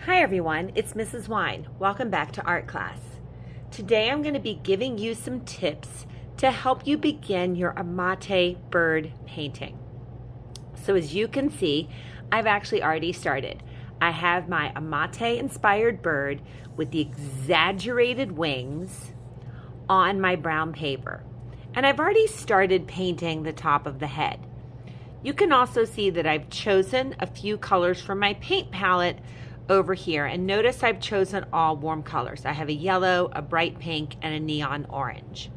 Hi everyone, it's Mrs. Wine. Welcome back to art class. Today I'm going to be giving you some tips to help you begin your Amate bird painting. So as you can see, I've actually already started. I have my Amate inspired bird with the exaggerated wings on my brown paper. And I've already started painting the top of the head. You can also see that I've chosen a few colors from my paint palette over here, and notice I've chosen all warm colors. I have a yellow, a bright pink, and a neon orange.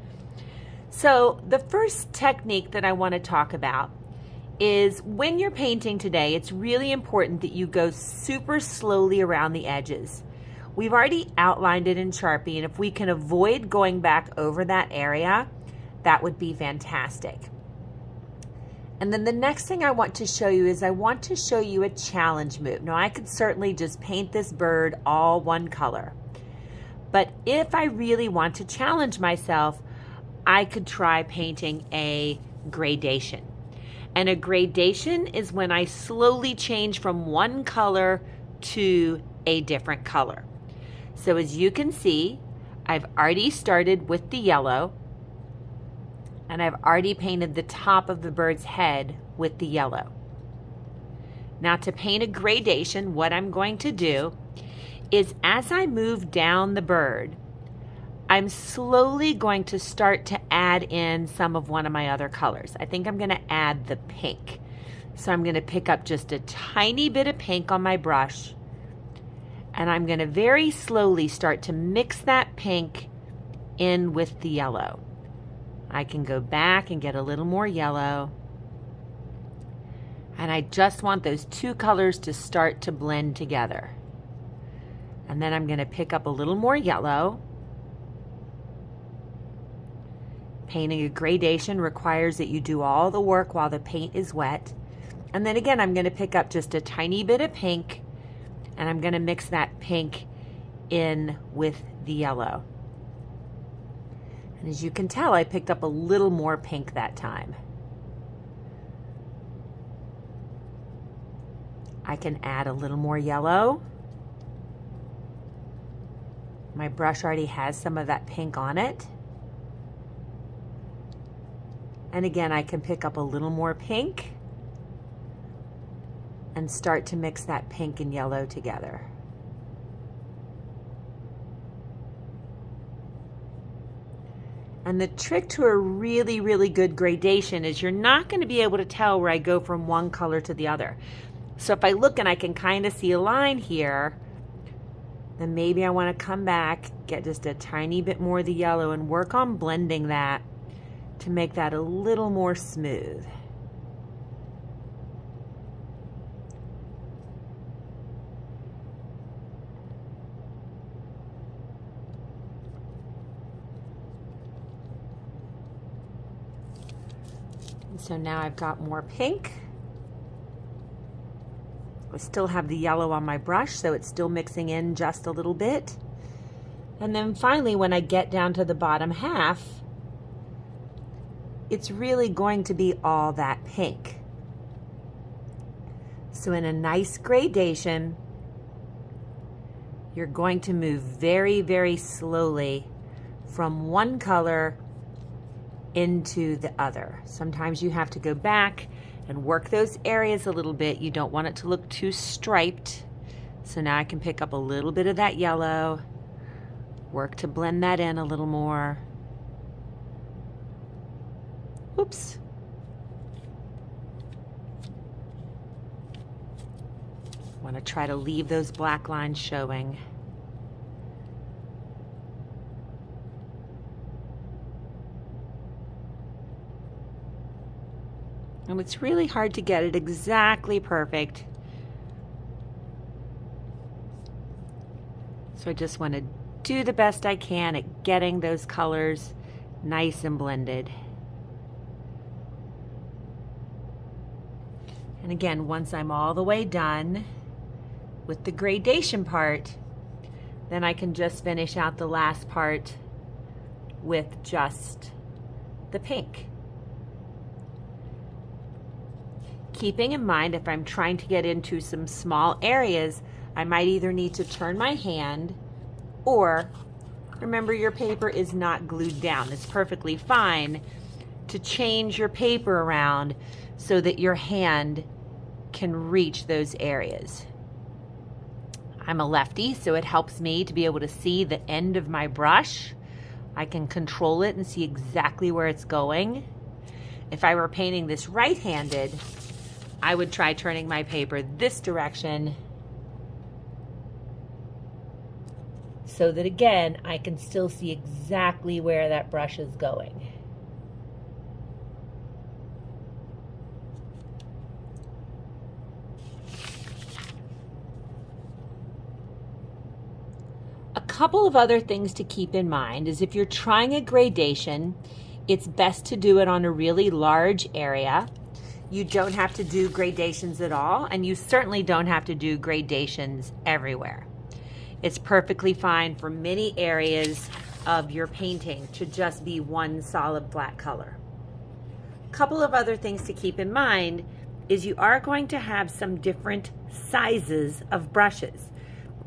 So the first technique that I want to talk about is when you're painting today, it's really important that you go super slowly around the edges. We've already outlined it in Sharpie, and if we can avoid going back over that area, that would be fantastic. And then the next thing I want to show you is I want to show you a challenge move. Now I could certainly just paint this bird all one color, but if I really want to challenge myself, I could try painting a gradation. And a gradation is when I slowly change from one color to a different color. So as you can see, I've already started with the yellow, and I've already painted the top of the bird's head with the yellow. Now to paint a gradation, what I'm going to do is as I move down the bird, I'm slowly going to start to add in some of one of my other colors. I think I'm going to add the pink. So I'm going to pick up just a tiny bit of pink on my brush, and I'm going to very slowly start to mix that pink in with the yellow. I can go back and get a little more yellow. And I just want those two colors to start to blend together. And then I'm going to pick up a little more yellow. Painting a gradation requires that you do all the work while the paint is wet. And then again, I'm going to pick up just a tiny bit of pink, and I'm going to mix that pink in with the yellow. And as you can tell, I picked up a little more pink that time. I can add a little more yellow. My brush already has some of that pink on it. And again, I can pick up a little more pink and start to mix that pink and yellow together. And the trick to a really, really good gradation is you're not going to be able to tell where I go from one color to the other. So if I look and I can kind of see a line here, then maybe I want to come back, get just a tiny bit more of the yellow and work on blending that to make that a little more smooth. So now I've got more pink. I still have the yellow on my brush, so it's still mixing in just a little bit. And then finally, when I get down to the bottom half, it's really going to be all that pink. So in a nice gradation, you're going to move very, very slowly from one color into the other. Sometimes you have to go back and work those areas a little bit. You don't want it to look too striped. So now I can pick up a little bit of that yellow, work to blend that in a little more. Oops. Want to try to leave those black lines showing. And it's really hard to get it exactly perfect. So I just want to do the best I can at getting those colors nice and blended. And again, once I'm all the way done with the gradation part, then I can just finish out the last part with just the pink. Keeping in mind, if I'm trying to get into some small areas, I might either need to turn my hand, or remember, your paper is not glued down. It's perfectly fine to change your paper around so that your hand can reach those areas. I'm a lefty, so it helps me to be able to see the end of my brush. I can control it and see exactly where it's going. If I were painting this right-handed, I would try turning my paper this direction so that, again, I can still see exactly where that brush is going. A couple of other things to keep in mind is if you're trying a gradation, it's best to do it on a really large area. You don't have to do gradations at all, and you certainly don't have to do gradations everywhere. It's perfectly fine for many areas of your painting to just be one solid black color. A couple of other things to keep in mind is you are going to have some different sizes of brushes.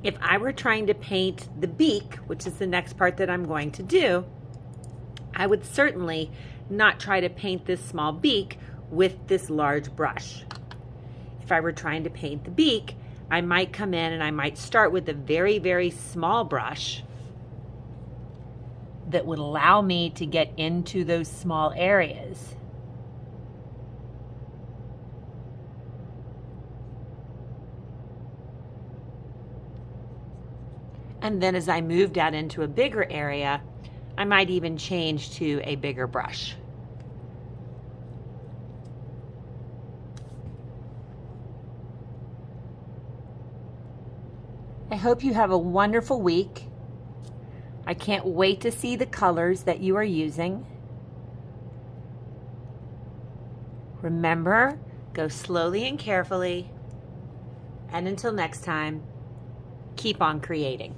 If I were trying to paint the beak, which is the next part that I'm going to do, I would certainly not try to paint this small beak with this large brush. If I were trying to paint the beak, I might come in and I might start with a very, very small brush that would allow me to get into those small areas. And then as I moved out into a bigger area, I might even change to a bigger brush. I hope you have a wonderful week. I can't wait to see the colors that you are using. Remember, go slowly and carefully. And until next time, keep on creating.